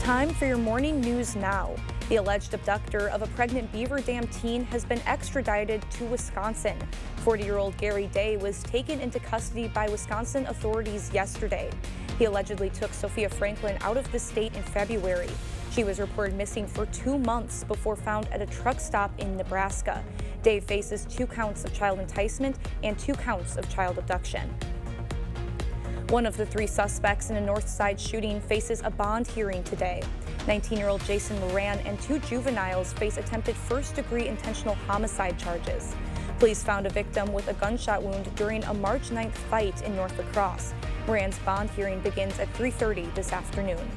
Time for your morning news now. The alleged abductor of a pregnant Beaver Dam teen has been extradited to Wisconsin. 40-year-old Gary Day was taken into custody by Wisconsin authorities yesterday. He allegedly took Sophia Franklin out of the state in February. She was reported missing for 2 months before found at a truck stop in Nebraska. Day faces 2 counts of child enticement and 2 counts of child abduction. One of the 3 suspects in a North Side shooting faces a bond hearing today. 19-year-old Jason Moran and 2 juveniles face attempted first-degree intentional homicide charges. Police found a victim with a gunshot wound during a March 9th fight in North La Crosse. Moran's bond hearing begins at 3:30 this afternoon.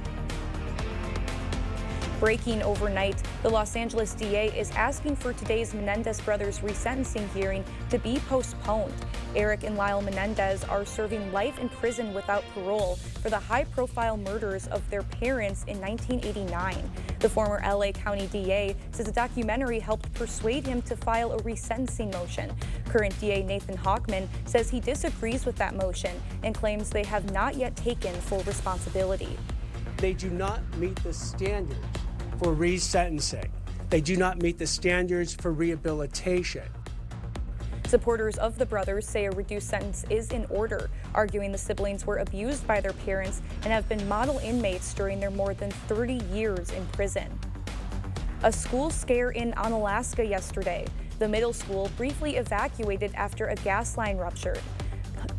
Breaking overnight, the Los Angeles DA is asking for today's Menendez brothers resentencing hearing to be postponed. Eric and Lyle Menendez are serving life in prison without parole for the high-profile murders of their parents in 1989. The former LA County DA says a documentary helped persuade him to file a resentencing motion. Current DA Nathan Hochman says he disagrees with that motion and claims they have not yet taken full responsibility. They do not meet the standards for resentencing. They do not meet the standards for rehabilitation. Supporters of the brothers say a reduced sentence is in order, arguing the siblings were abused by their parents and have been model inmates during their more than 30 years in prison. A school scare in Onalaska yesterday. The middle school briefly evacuated after a gas line ruptured.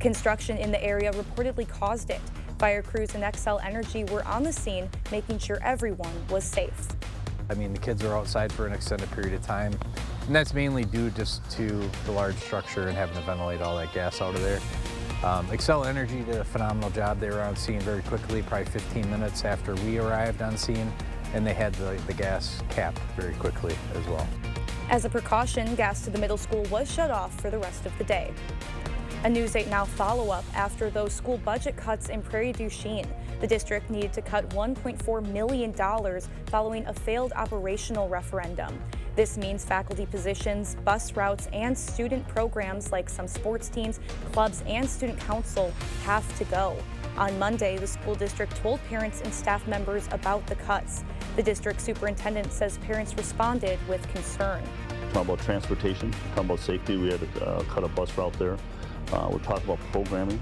Construction in the area reportedly caused it. Fire crews and Xcel Energy were on the scene, making sure everyone was safe. I mean, the kids are outside for an extended period of time, and that's mainly due just to the large structure and having to ventilate all that gas out of there. Xcel Energy did a phenomenal job. They were on scene very quickly, probably 15 minutes after we arrived on scene, and they had the gas capped very quickly as well. As a precaution, gas to the middle school was shut off for the rest of the day. A News 8 Now follow-up after those school budget cuts in Prairie du Chien. The district needed to cut $1.4 million following a failed operational referendum. This means faculty positions, bus routes, and student programs like some sports teams, clubs, and student council have to go. On Monday, the school district told parents and staff members about the cuts. The district superintendent says parents responded with concern. Talking about transportation, talking about safety, we had to cut a bus route there. We're talking about programming,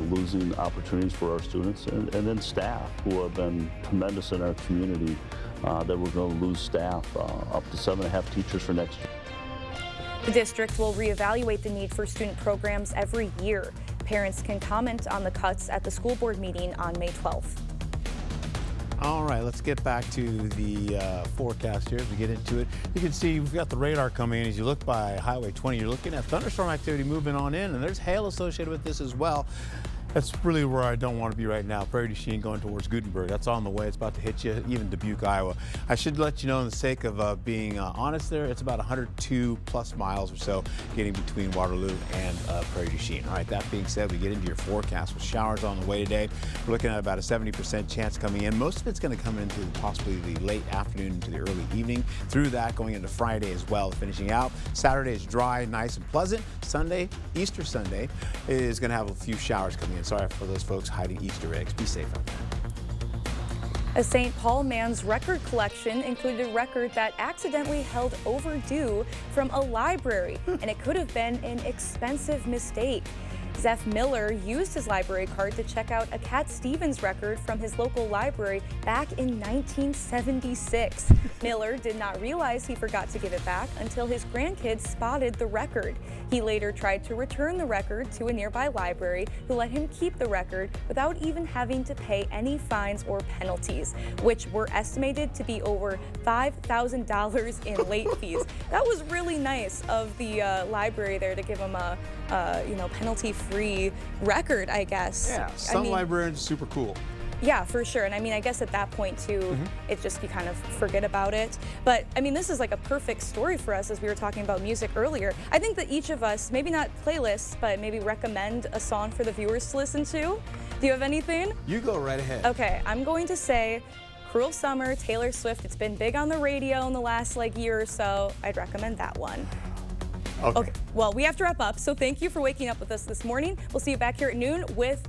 losing opportunities for our students, and then staff who have been tremendous in our community, that we're going to lose staff, up to 7.5 teachers for next year. The district will reevaluate the need for student programs every year. Parents can comment on the cuts at the school board meeting on May 12th. All right, let's get back to the forecast here as we get into it. You can see we've got the radar coming in. As you look by Highway 20, you're looking at thunderstorm activity moving on in, and there's hail associated with this as well. That's really where I don't want to be right now. Prairie du Chien going towards Gutenberg. That's on the way. It's about to hit you, even Dubuque, Iowa. I should let you know, in the sake of being honest there, it's about 102 plus miles or so getting between Waterloo and Prairie du Chien. All right, that being said, we get into your forecast with showers on the way today. We're looking at about a 70% chance coming in. Most of it's going to come into possibly the late afternoon into the early evening. Through that, going into Friday as well, finishing out. Saturday is dry, nice, and pleasant. Sunday, Easter Sunday, is going to have a few showers coming in. Sorry for those folks hiding Easter eggs. Be safe out there. A St. Paul man's record collection included a record that accidentally held overdue from a library, and it could have been an expensive mistake. Zeph Miller used his library card to check out a Cat Stevens record from his local library back in 1976. Miller did not realize he forgot to give it back until his grandkids spotted the record. He later tried to return the record to a nearby library, who let him keep the record without even having to pay any fines or penalties, which were estimated to be over $5,000 in late fees. That was really nice of the library there to give him a penalty-free record, I guess. Yeah, some librarians are super cool. Yeah, for sure. And I mean, I guess at that point too, it's just you kind of forget about it. But I mean, this is like a perfect story for us, as we were talking about music earlier. I think that each of us, maybe not playlists, but maybe recommend a song for the viewers to listen to. Do you have anything? You go right ahead. Okay, I'm going to say Cruel Summer, Taylor Swift. It's been big on the radio in the last year or so. I'd recommend that one. Okay, well, we have to wrap up, so thank you for waking up with us this morning. We'll see you back here at noon with